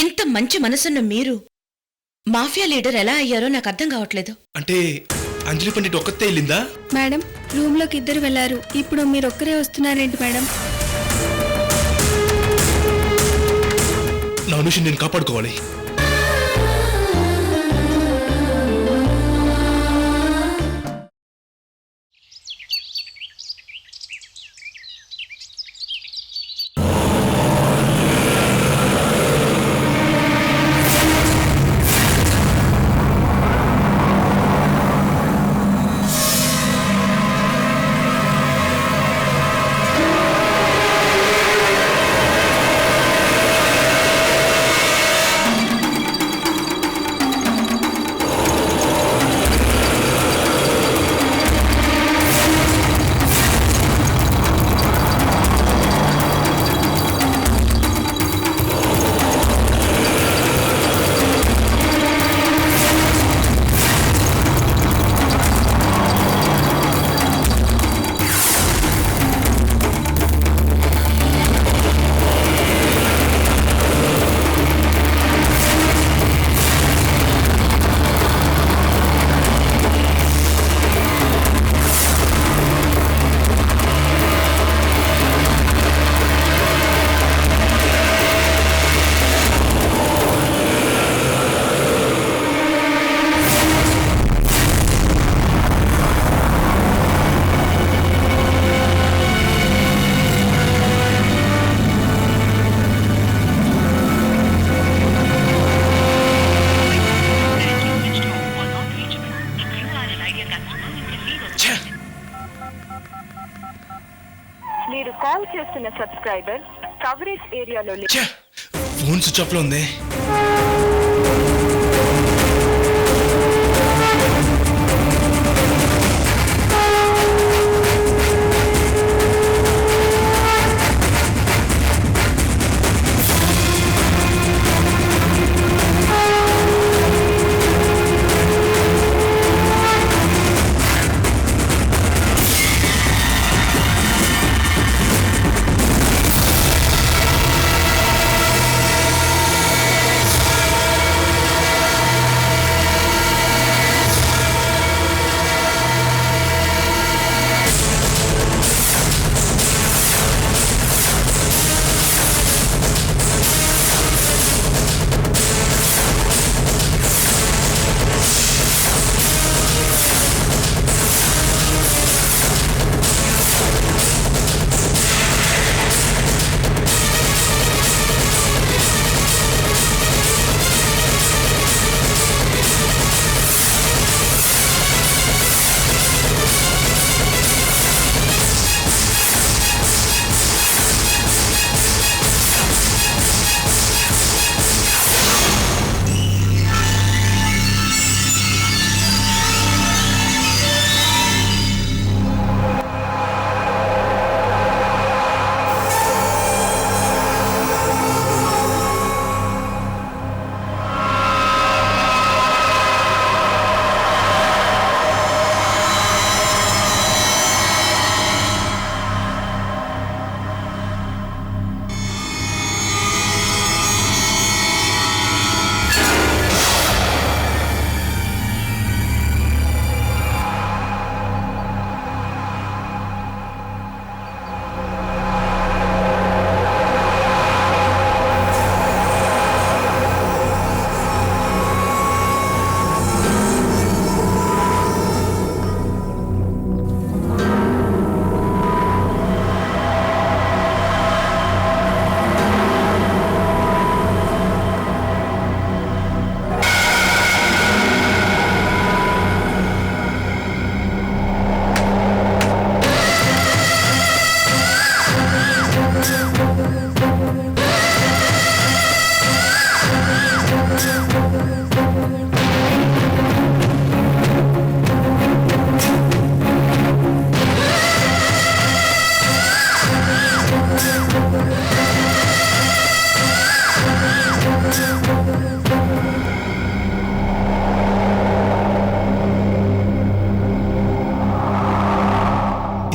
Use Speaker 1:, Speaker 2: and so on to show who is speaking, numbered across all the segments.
Speaker 1: ఇంత మంచి మనసున్న మీరు మాఫియా లీడర్ ఎలా అయ్యారో నాకు అర్థం కావట్లేదు.
Speaker 2: అంటే అంజలి పండిట్ ఒక్కతే వెళ్ళిందా?
Speaker 3: మేడం, రూమ్ లోకి ఇద్దరు వెళ్లారు. ఇప్పుడు మీరు ఒక్కరే వస్తున్నారేంటి మేడం?
Speaker 2: నా అనుషి నేను కాపాడుకోవాలి.
Speaker 4: మీరు కాల్ చేస్తున్న సబ్స్క్రైబర్ కవరేజ్ ఏరియాలో
Speaker 2: ఫోన్ స్విచ్ ఆఫ్ లో ఉంది.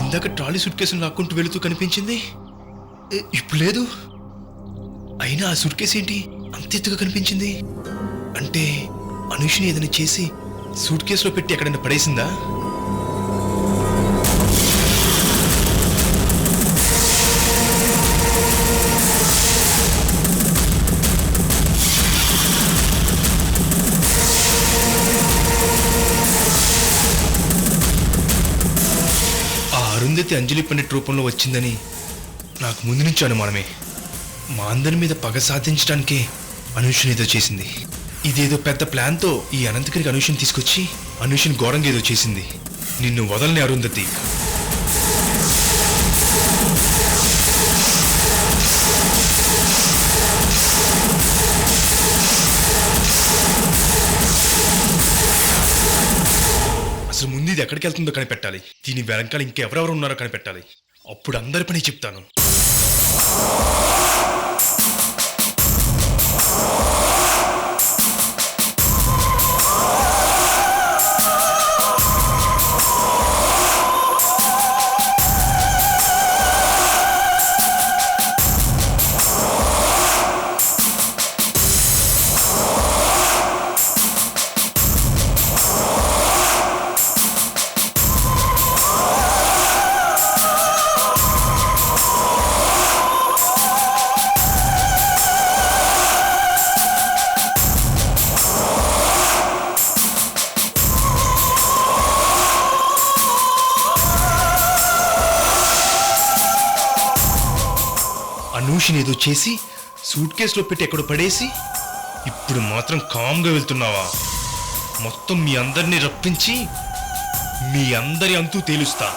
Speaker 2: ఇందాక ట్రాలీ సూట్ కేసును లాక్కుంటూ వెళుతూ కనిపించింది, ఇప్పుడు లేదు. అయినా ఆ సూట్ కేసు ఏంటి అంత ఎత్తుగా కనిపించింది? అంటే అనూషిని ఏదైనా చేసి సూట్ కేసులో పెట్టి ఎక్కడైనా పడేసిందా? ఆ అరుంధతి అంజలి పండిట్ రూపంలో వచ్చిందని నాకు ముందు నుంచి అనుమానమే. మా అందరి మీద పగ సాధించడానికే అనూషిని ఏదో చేసింది. ఇదేదో పెద్ద ప్లాన్తో ఈ అనంతగిరికి అనూషిని తీసుకొచ్చి అనూషిని ఘోరంగా ఏదో చేసింది. నిన్ను వదలని అరుంధతి. అసలు ముందు ఇది ఎక్కడికి వెళ్తుందో కనిపెట్టాలి. దీని వెనకాల ఇంకెవరెవరు ఉన్నారో కనిపెట్టాలి. అప్పుడు అందరి పని చెప్తాను. అనూషిని ఏదో చేసి సూట్ కేసులో పెట్టి ఎక్కడో పడేసి ఇప్పుడు మాత్రం కామ్గా వెళ్తున్నావా? మొత్తం మీ అందరినీ రప్పించి మీ అందరి అంతూ తేలుస్తా.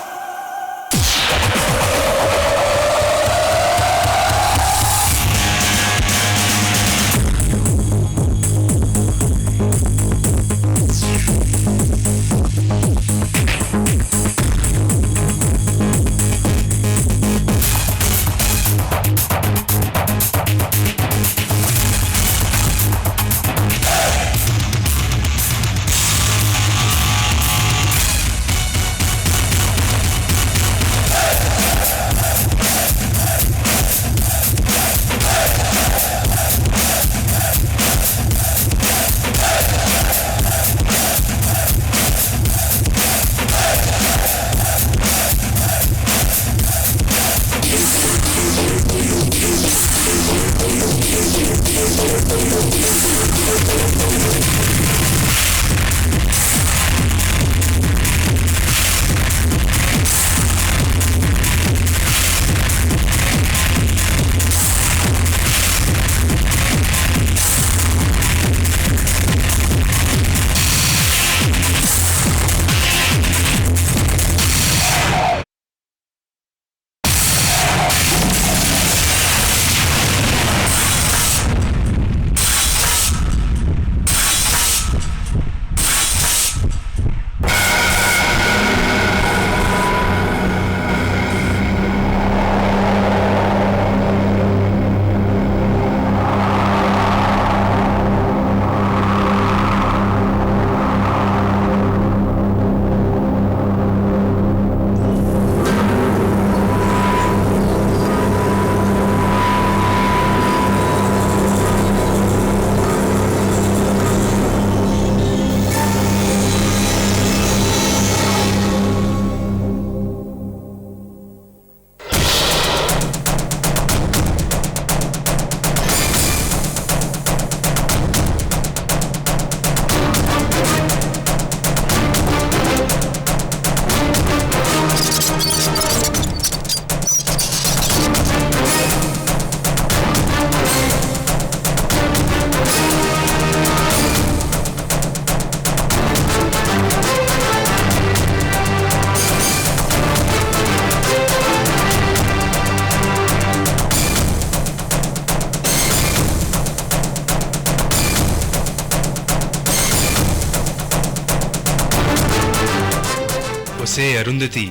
Speaker 2: ఒసే అరుంధతి,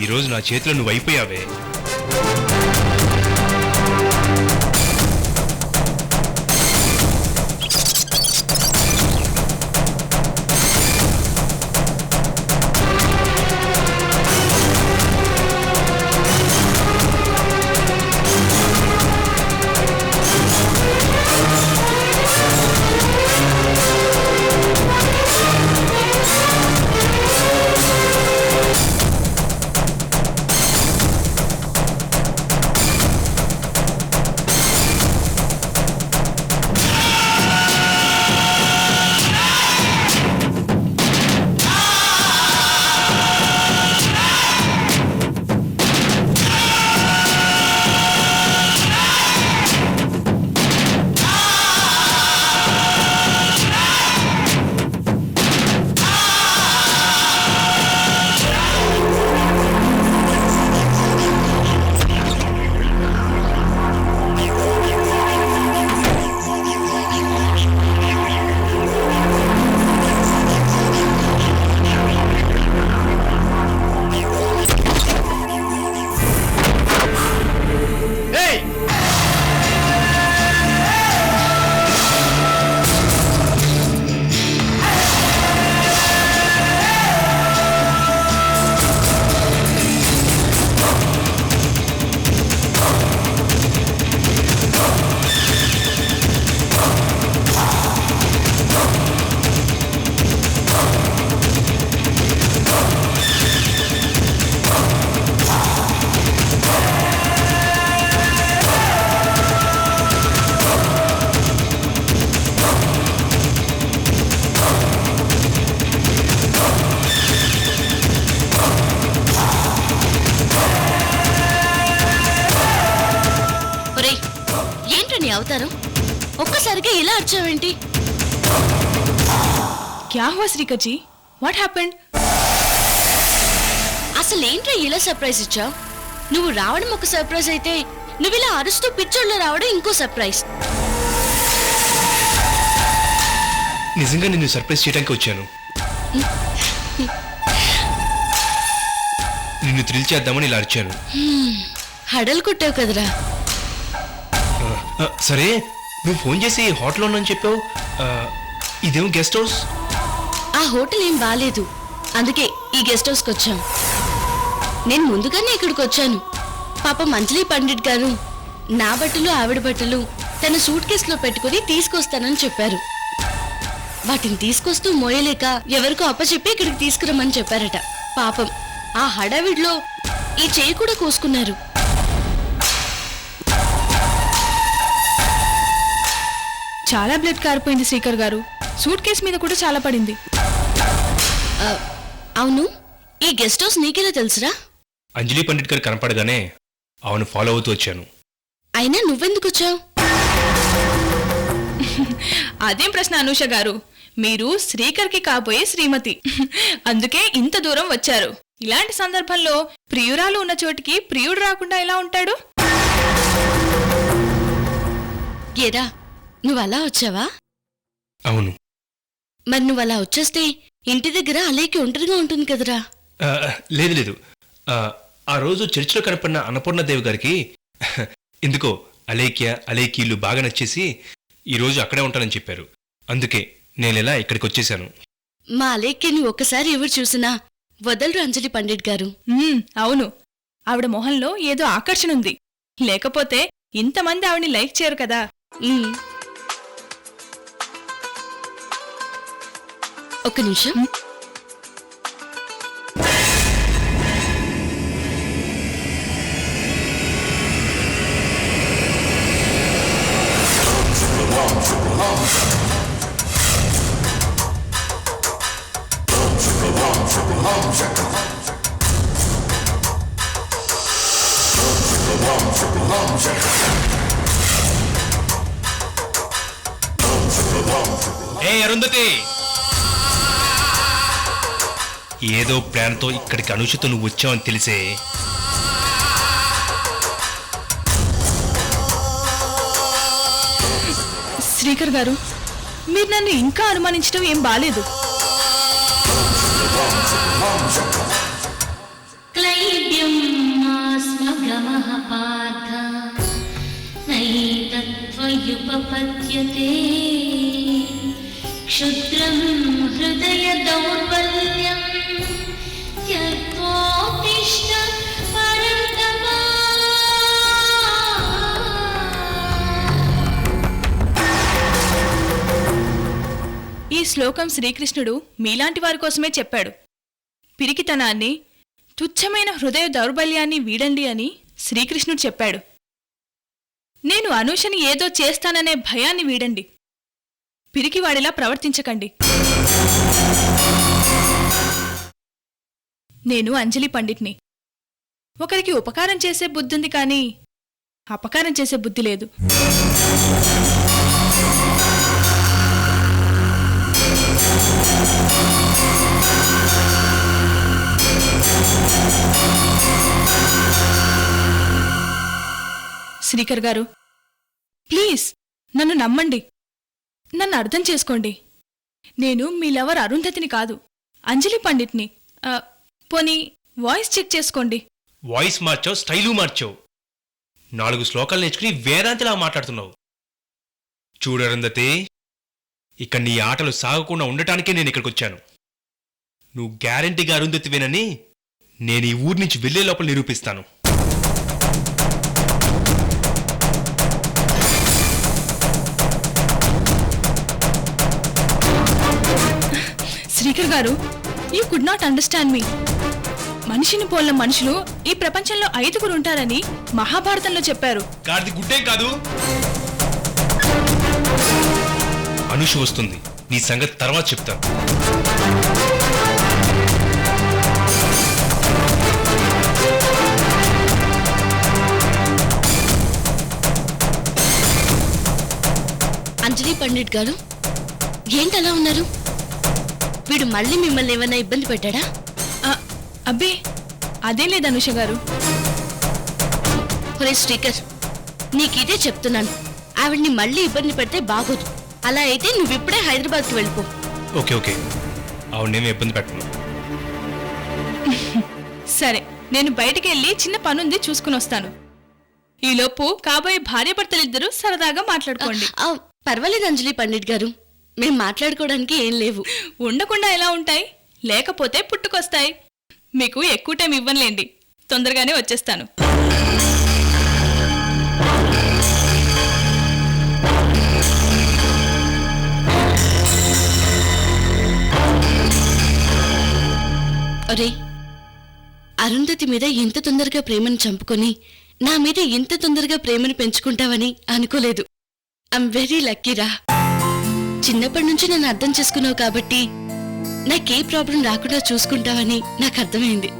Speaker 2: ఈరోజు నా చేతిలో నువ్వు అయిపోయావే.
Speaker 5: నమస్కారం. ఒక్కసారిగా ఇలా వచ్చావేంటి?
Speaker 3: క్యా హువా శ్రీకర్జీ? What happened?
Speaker 5: అసలేంట్రా ఇలా సర్ప్రైజ్ ఇచ్చావు? నువ్వు రావడం ఒక సర్ప్రైజ్ అయితే నువ్వు ఇలా అరుస్తూ పిచ్చోళ్ళు రావడం ఇంకో సర్ప్రైజ్.
Speaker 2: నిజంగా నిన్ను సర్ప్రైజ్ చేయడానికి వచ్చాను. నిన్ను థ్రిల్ చేద్దామని ఇలా అరిచాను.
Speaker 5: హడలు కొట్టావు కదరా.
Speaker 2: సరే, నువ్వు ఫోన్ చేసి హోటల్లో ఉన్నాను చెప్పావు. ఇదేమో గెస్ట్ హౌస్.
Speaker 5: ఆ హోటల్ ఏం బాలేదు, అందుకే ఈ గెస్ట్ హౌస్కి వచ్చాం. నేను ముందుగానే ఇక్కడికి వచ్చాను. పాపం అంజలి పండిట్ గారు నా బట్టలు ఆవిడ బట్టలు తన సూట్ కేసులో పెట్టుకుని తీసుకొస్తానని చెప్పారు. వాటిని తీసుకొస్తూ మోయలేక ఎవరికో అప్పచెప్పి ఇక్కడికి తీసుకురమ్మని చెప్పారట. పాపం ఆ హడావిడిలో ఈ చేయి కూడా కోసుకున్నారు.
Speaker 3: చాలా బ్లడ్ కారిపోయింది శ్రీకర్ గారు. సూట్ కేస్ మీద కూడా చాలా పడింది.
Speaker 5: అవును, ఈ గెస్ట్ హౌస్ నీకెలా తెలుసురా?
Speaker 2: అంజలి పండిట్ గారు కనపడగానే అవును ఫాలో అవుతూ వచ్చాను.
Speaker 5: అయినా నువ్వెందుకు వచ్చావు?
Speaker 3: అదేం ప్రశ్న అనూష గారు, మీరు శ్రీకర్కి కాబోయే శ్రీమతి, అందుకే ఇంత దూరం వచ్చారు. ఇలాంటి సందర్భంలో ప్రియురాలు ఉన్న చోటికి ప్రియుడు రాకుండా ఎలా ఉంటాడు?
Speaker 5: ఏరా, నువ్వలా వచ్చావా?
Speaker 2: అవును.
Speaker 5: మరి నువ్వలా వచ్చేస్తే ఇంటి దగ్గర అలేకి ఒంటరిగా ఉంటుంది కదరా.
Speaker 2: లేదు లేదు, ఆ రోజు చర్చిలో కనపడిన అన్నపూర్ణదేవి గారికి ఎందుకో అలేకీలు బాగా నచ్చేసి ఈరోజు అక్కడే ఉంటానని చెప్పారు. అందుకే నేనెలా ఇక్కడికి వచ్చేసాను.
Speaker 5: మా అలేఖ్యని ఒక్కసారి ఎవరు చూసినా వదలరు అంజలి పండిట్ గారు.
Speaker 3: అవును, ఆవిడ మొహంలో ఏదో ఆకర్షణ ఉంది, లేకపోతే ఇంతమంది ఆవిడని లైక్ చేయరు కదా.
Speaker 5: ఒక్క నిమిషం.
Speaker 2: ఏ అరుంధతి, ఏదో ప్లాన్తో ఇక్కడికి అనుషతో నువ్వు వచ్చావని తెలిసే
Speaker 3: శ్రీకర్ గారు, మీరు నన్ను ఇంకా అనుమానించడం ఏం బాలేదు.
Speaker 5: క్షుద్రం హృదయ దౌర్బల్యం త్యక్తోత్తిష్ఠ పరంతపా.
Speaker 3: ఈ శ్లోకం శ్రీకృష్ణుడు మీలాంటి వారి కోసమే చెప్పాడు. పిరికితనాన్ని, తుచ్చమైన హృదయ దౌర్బల్యాన్ని వీడండి అని శ్రీకృష్ణుడు చెప్పాడు. నేను అనూషని ఏదో చేస్తాననే భయాన్ని వీడండి. పిరికివాడిలా ప్రవర్తించకండి. నేను అంజలి పండిట్ని. ఒకరికి ఉపకారం చేసే బుద్ధుంది కానీ అపకారం చేసే బుద్ధి లేదు. శ్రీకర్ గారు, ప్లీజ్ నన్ను నమ్మండి, నన్ను అర్థం చేసుకోండి. నేను మీ లవర్ అరుంధతిని కాదు, అంజలి పండిట్ని. పోనీ వాయిస్ చెక్ చేసుకోండి.
Speaker 2: వాయిస్ మార్చావు, స్టైలు మార్చావు, 4 శ్లోకాలు నేర్చుకుని వేదాంతిలా మాట్లాడుతున్నావు. చూడు అరుంధతి, ఇక నీ ఆటలు సాగకుండా ఉండటానికే నేను ఇక్కడికి వచ్చాను. నువ్వు గ్యారంటీగా అరుంధతివేనని నేను ఈ ఊరి నుంచి వెళ్లే లోపల నిరూపిస్తాను.
Speaker 3: శ్రీకర్ గారు, యూ కుడ్ నాట్ అండర్స్టాండ్ మీ. మనిషిని పోలిన మనుషులు ఈ ప్రపంచంలో 5 ఉంటారని మహాభారతంలో చెప్పారు.
Speaker 2: గాడిది గుడ్డే కాదు. అనుష వస్తుంది, నీ సంగతి తర్వాత చెప్తాను.
Speaker 5: పండిట్ గారు ఏంటి అలా ఉన్నారు? వీడు మళ్ళీ మిమ్మల్ని ఏమైనా ఇబ్బంది పెట్టాడా?
Speaker 3: ఆ, అబ్బే అదేం లేదు అనుష గారు.
Speaker 5: ఒరే శ్రీకర్, నీకిదే చెప్తున్నాను, ఆవిడ్ని మళ్ళీ ఇబ్బంది పెడితే బాగోదు. అలా అయితే నువ్విప్పుడే హైదరాబాద్కి వెళ్ళిపో.
Speaker 2: ఓకే ఓకే, ఆవిడనేమి ఇబ్బంది పెట్టను.
Speaker 3: సరే, నేను బయటికి వెళ్ళి చిన్న పనుంది చూసుకుని వస్తాను. ఈలోపు కాబోయే భార్యాభర్తలిద్దరూ సరదాగా మాట్లాడుకోండి.
Speaker 5: పర్వాలేదు అంజలి పండిట్ గారు, మేం మాట్లాడుకోవడానికి ఏం లేవు.
Speaker 3: ఉండకుండా ఎలా ఉంటాయి? లేకపోతే పుట్టుకొస్తాయి. మీకు ఎక్కువ టైం ఇవ్వనులేండి, తొందరగానే వచ్చేస్తాను.
Speaker 5: ఒరే, అరుంధతి మీద ఇంత తొందరగా ప్రేమను చంపుకొని నా మీద ఇంత తొందరగా ప్రేమను పెంచుకుంటావని అనుకోలేదు. ఐమ్ వెరీ లక్కీరా. చిన్నప్పటి నుంచి నన్ను అర్థం చేసుకున్నావు కాబట్టి నాకే ప్రాబ్లం రాకుండా చూసుకుంటావని నాకు అర్థమైంది.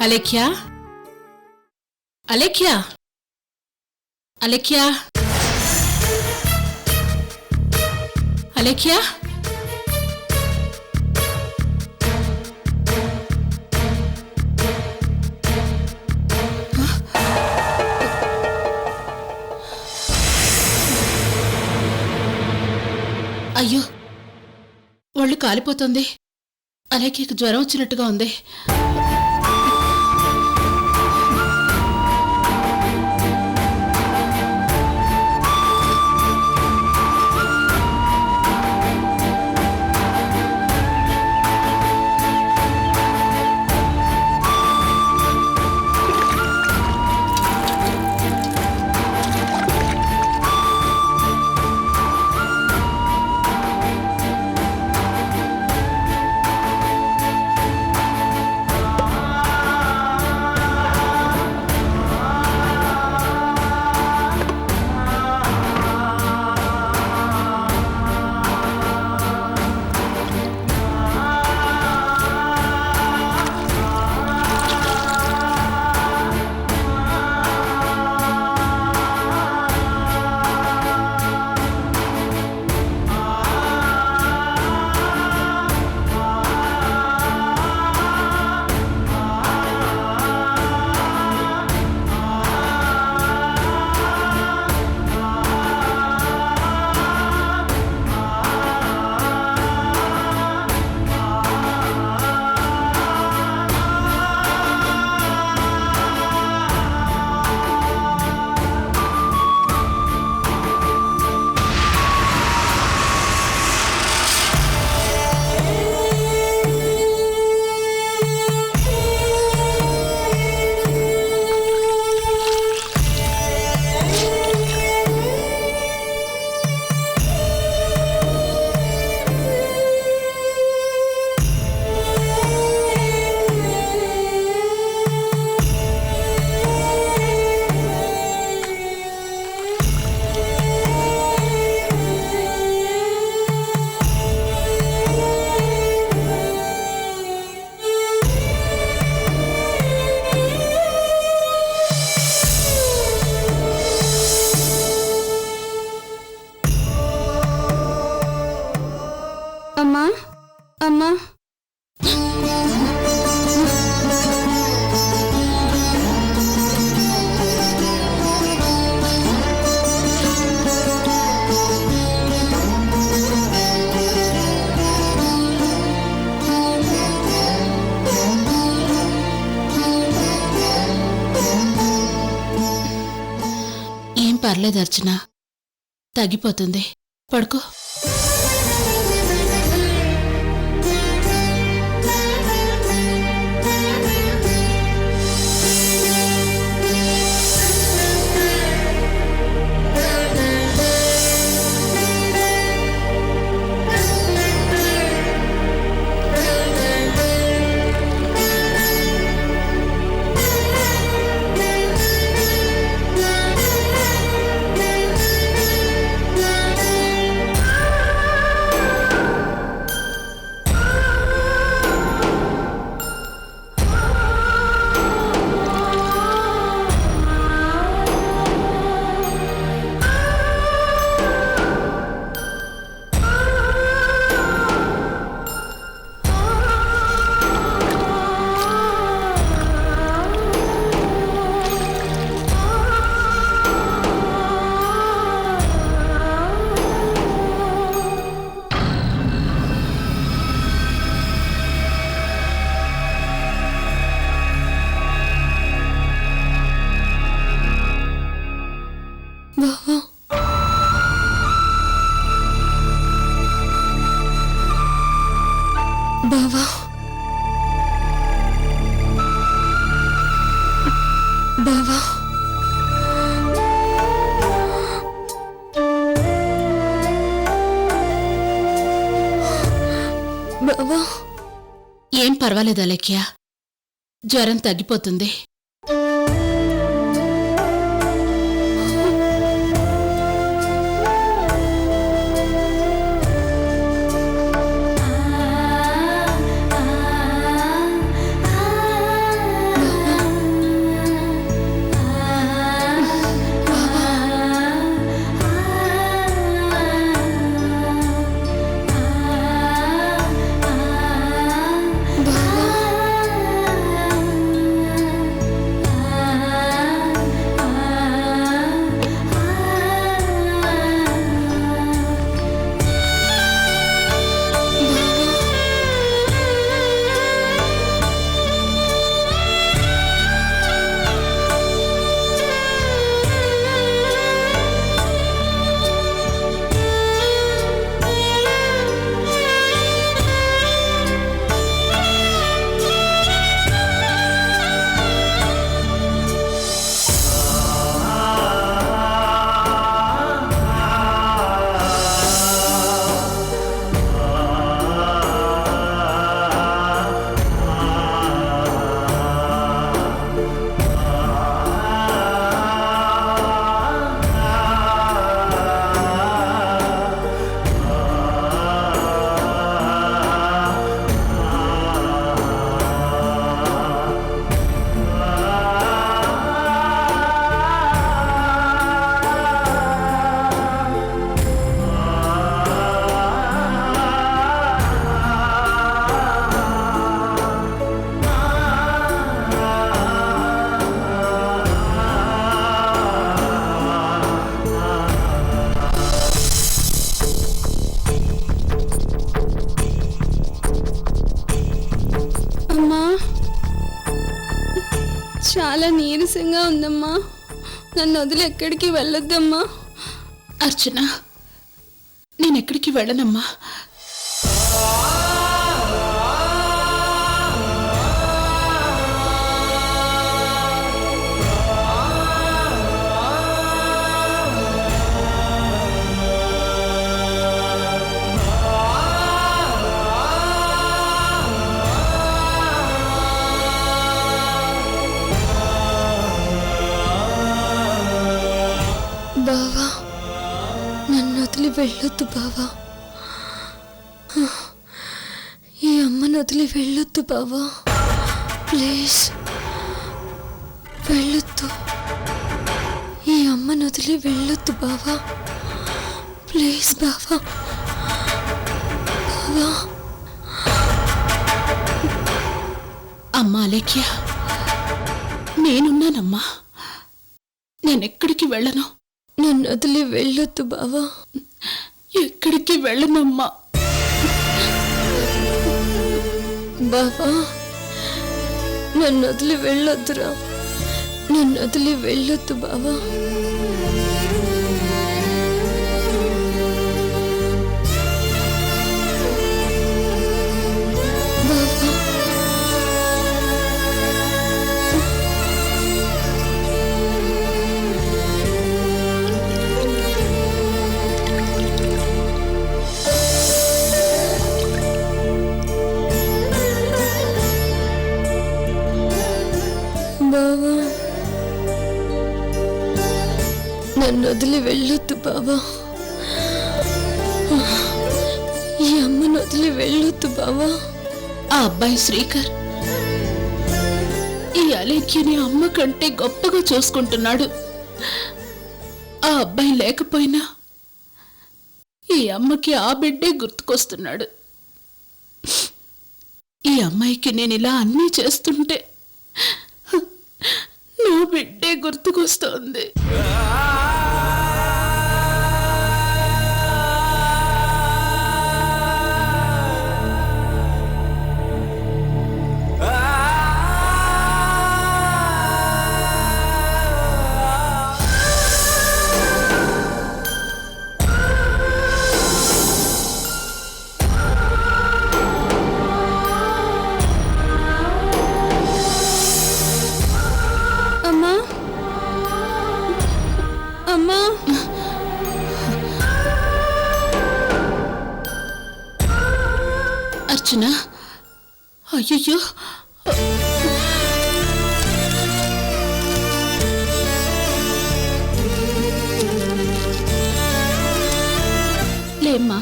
Speaker 6: అలేఖ్యా, అలేఖ్యా, అలేఖ్యా, అలేఖ్యా. అయ్యో, ఒళ్ళు కాలిపోతుంది. అలేఖ్యకు జ్వరం వచ్చినట్టుగా ఉంది. పర్లేదు అర్చన, తగ్గిపోతుంది. పడుకో.
Speaker 5: బావా బావా బావా.
Speaker 6: ఏం పర్వాలేదు అలేఖ్య, జ్వరం తగ్గిపోతుంది.
Speaker 5: చాలా నీరసంగా ఉందమ్మా, నన్ను వదిలి ఎక్కడికి వెళ్ళొద్దమ్మా.
Speaker 6: అర్చన, నేనెక్కడికి వెళ్ళనమ్మా.
Speaker 5: బావా, నన్ను వదిలి వెళ్ళొద్దు బావా. ఈ అమ్మను వదిలి వెళ్ళొద్దు బావా, ప్లీజ్ వెళ్ళొద్దు. ఈ అమ్మను వదిలి వెళ్ళొద్దు బావా, ప్లీజ్ బావా. బావా.
Speaker 6: అమ్మా అలేఖ్య, నేనున్నానమ్మా, నేనెక్కడికి వెళ్ళను.
Speaker 5: నన్ను వదిలి వెళ్ళొద్దు బావా.
Speaker 6: ఎక్కడికి వెళ్ళనమ్మా.
Speaker 5: బావా, నన్ను వదిలి వెళ్ళొద్దురా, నన్ను వదిలి వెళ్ళొద్దు బావా.
Speaker 7: బావా, నన్ను వదిలి వెళ్ళొద్దు బావా. ఈ అమ్మను వదిలి వెళ్ళొద్దు బావా.
Speaker 6: ఆ అబ్బాయి శ్రీకర్ ఈ అలేఖ్యని అమ్మ కంటే గొప్పగా చూసుకుంటున్నాడు. ఆ అబ్బాయి లేకపోయినా ఈ అమ్మకి ఆ బిడ్డే గుర్తుకొస్తున్నాడు. ఈ అమ్మాయికి నేను ఇలా అన్నీ చేస్తుంటే నా బిడ్డే గుర్తుకొస్తోంది.
Speaker 7: అమ్మా, అమ్మా,
Speaker 6: అర్చన, అయ్యయ్యో, లేమ్మా.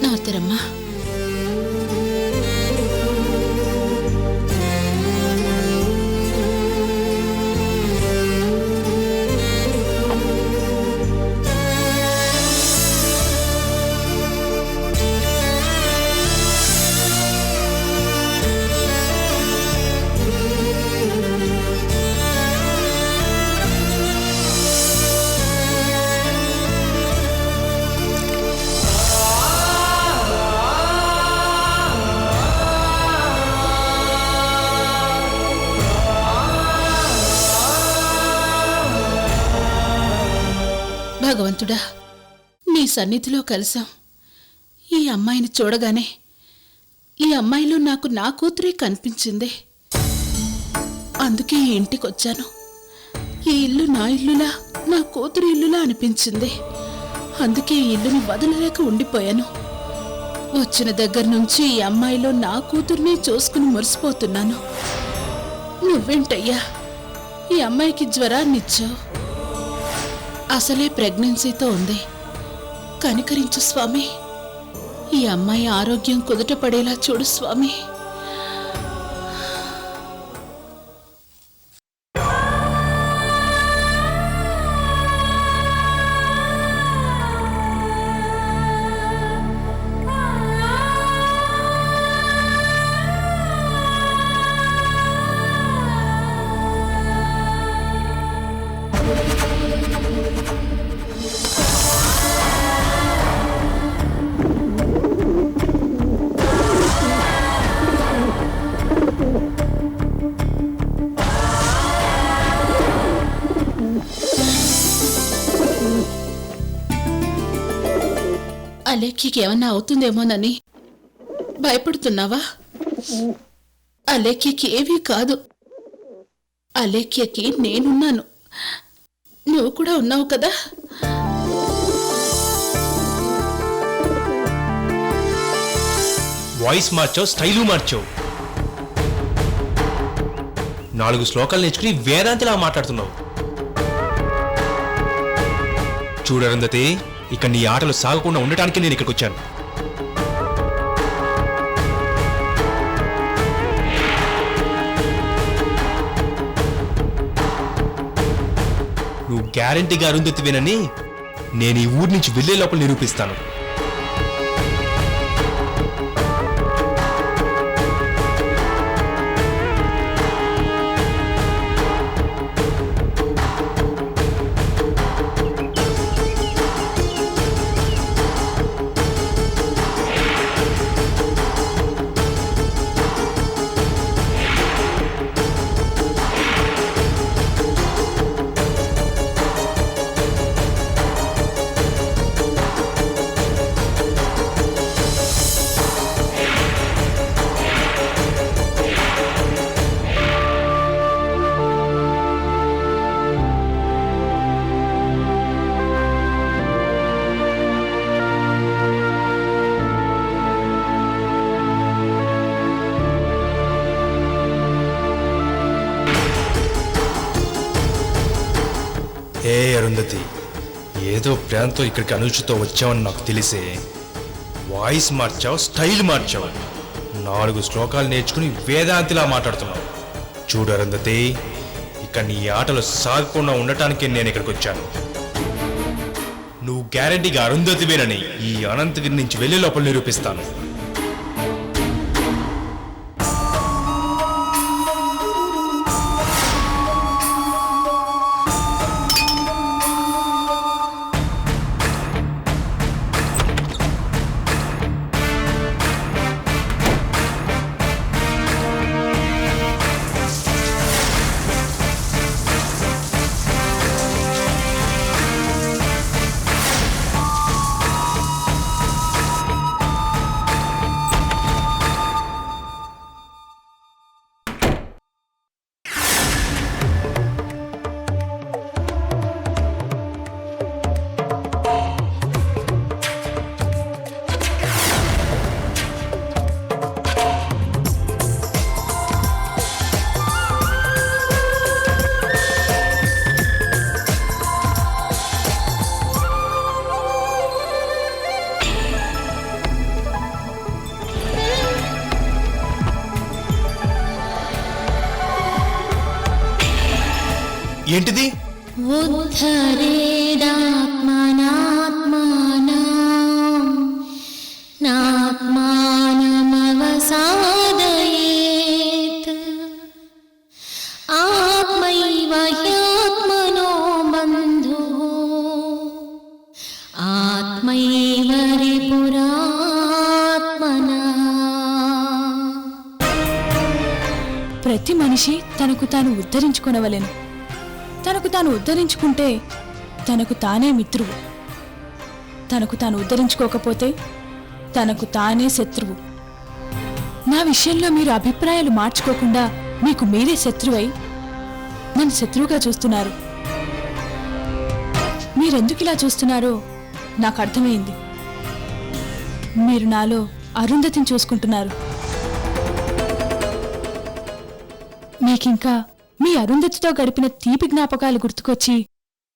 Speaker 6: నవ్వుతారమ్మా. భగవంతుడా, నీ సన్నిధిలో కలిశాం. ఈ అమ్మాయిని చూడగానే ఈ అమ్మాయిలో నాకు నా కూతురే కనిపించింది. అందుకే ఈ ఇంటికొచ్చాను. ఈ ఇల్లు నా ఇల్లులా, నా కూతురు ఇల్లులా అనిపించింది. అందుకే ఈ ఇల్లుని వదలలేక ఉండిపోయాను. వచ్చిన దగ్గర నుంచి ఈ అమ్మాయిలో నా కూతుర్ని చూసుకుని మురిసిపోతున్నాను. నువ్వేంటయ్యా ఈ అమ్మాయికి జ్వరాన్నిచ్చావు? అసలే ప్రెగ్నెన్సీతో ఉంది. కనికరించు స్వామి. ఈ అమ్మాయి ఆరోగ్యం కుదుట పడేలా చూడు స్వామి. అలేఖ్యకి ఏమన్నా అవుతుందేమోనని భయపడుతున్నావా? అలేఖ్యకి ఏమీ కాదు. అలేఖ్యకి నేనున్నాను. నువ్వు కూడా ఉన్నావు కదా.
Speaker 2: Voice మార్చావు, style మార్చావు. 4 శ్లోకాలు నేర్చుకుని వేదాంతిలా మాట్లాడుతున్నావు. చూడరుంధతి, ఇక నీ ఆటలు సాగకుండా ఉండటానికి నేను ఇక్కడికి వచ్చాను. నువ్వు గ్యారంటీగా అరుంధతివేనని నేను ఈ ఊరి నుంచి వెళ్లే లోపల నిరూపిస్తాను. అరుంధతి, ఏదో ప్లాన్తో ఇక్కడికి అనుషతో వచ్చావని నాకు తెలిసే వాయిస్ మార్చావు, స్టైల్ మార్చావు, 4 శ్లోకాలు నేర్చుకుని వేదాంతిలా మాట్లాడుతున్నావు. చూడు అరుంధతి, ఇక నీ ఆటలు సాగకుండా ఉండటానికి నేను ఇక్కడికి వచ్చాను. నువ్వు గ్యారంటీగా అరుంధతివేనని ఈ అనంతగిరి నుంచి వెళ్ళే లోపల నిరూపిస్తాను. ఏంటిది?
Speaker 7: నాత్మానమవసాదయేత్ ఆత్మైవ హ్యాత్మనో బంధుః ఆత్మైవ రిపురాత్మనా.
Speaker 3: ప్రతి మనిషి తనకు తాను ఉద్ధరించుకొనవలెను. తనకు తాను ఉద్ధరించుకుంటే తనకు తానే మిత్రువు, తనకు తాను ఉద్ధరించుకోకపోతే తనకు తానే శత్రువు. నా విషయంలో మీరు అభిప్రాయాలు మార్చుకోకుండా మీకు మీరే శత్రువై నన్ను శత్రువుగా చూస్తున్నారు. మీరెందుకు ఇలా చూస్తున్నారో నాకు అర్థమైంది. మీరు నాలో అరుంధతిని చూసుకుంటున్నారు. మీకింకా మీ అరుంధతితో గడిపిన తీపి జ్ఞాపకాలు గుర్తుకొచ్చి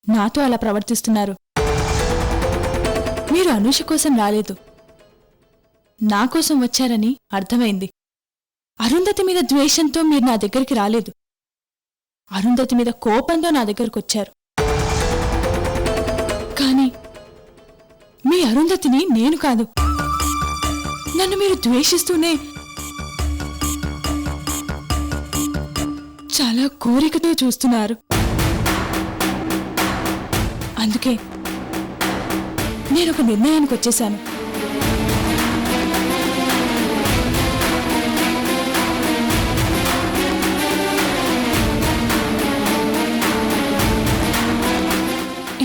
Speaker 3: నాతో అలా ప్రవర్తిస్తున్నారు. మీరు అనూష కోసం రాలేదు, నా కోసం వచ్చారని అర్థమైంది. అరుంధతి మీద ద్వేషంతో మీరు నా దగ్గరికి రాలేదు, అరుంధతి మీద కోపంతో నా దగ్గరకు వచ్చారు. కానీ మీ అరుంధతిని నేను కాదు, నన్ను మీరు ద్వేషిస్తూనే చాలా కోరికతో చూస్తున్నారు. అందుకే నేనొక నిర్ణయానికి వచ్చేశాను.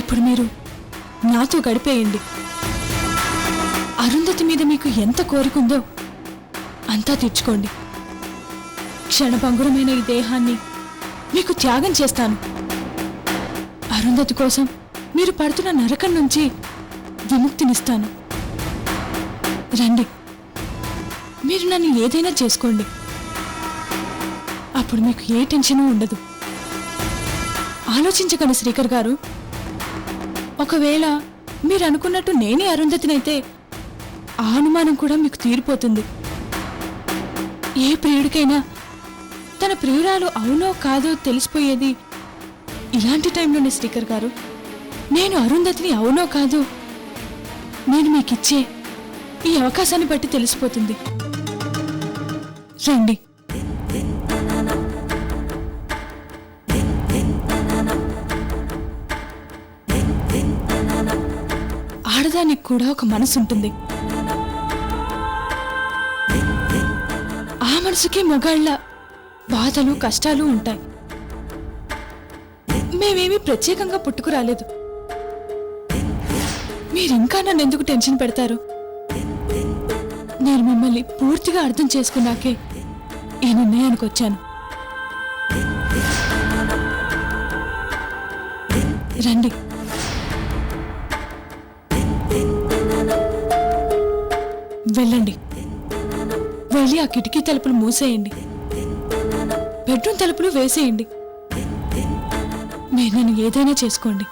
Speaker 3: ఇప్పుడు మీరు నాతో గడిపేయండి. అరుంధతి మీద మీకు ఎంత కోరికుందో అంతా తీర్చుకోండి. క్షణభంగురమైన ఈ దేహాన్ని మీకు త్యాగం చేస్తాను. అరుంధతి కోసం మీరు పడుతున్న నరకం నుంచి విముక్తినిస్తాను. రండి, మీరు నన్ను ఏదైనా చేసుకోండి. అప్పుడు మీకు ఏ టెన్షను ఉండదు. ఆలోచించకండి శ్రీకర్ గారు. ఒకవేళ మీరు అనుకున్నట్టు నేనే అరుంధతినైతే ఆ అనుమానం కూడా మీకు తీరిపోతుంది. ఏ ప్రియుడికైనా తన ప్రియురాలు అవునో కాదో తెలిసిపోయేది ఇలాంటి టైంలోనే శ్రీకర్ గారు. నేను అరుంధతిని అవునో కాదో నేను మీకిచ్చే ఈ అవకాశాన్ని బట్టి తెలిసిపోతుంది. రండి. ఆడదానికి కూడా ఒక మనసు ఉంటుంది. ఆ మనసుకి మగాళ్ళ బాధలు కష్టాలు ఉంటాయి. మేమేమీ ప్రత్యేకంగా పుట్టుకురాలేదు. మీరింకా నన్ను ఎందుకు టెన్షన్ పెడతారు? నేను మిమ్మల్ని పూర్తిగా అర్థం చేసుకున్నాకే ఈ నిర్ణయానికి వచ్చాను. రండి. వెళ్ళండి, వెళ్ళి ఆ కిటికీ తలుపులు మూసేయండి, బెడ్రూమ్ తలుపులు వేసేయండి. మీరు నన్ను ఏదైనా చేసుకోండి.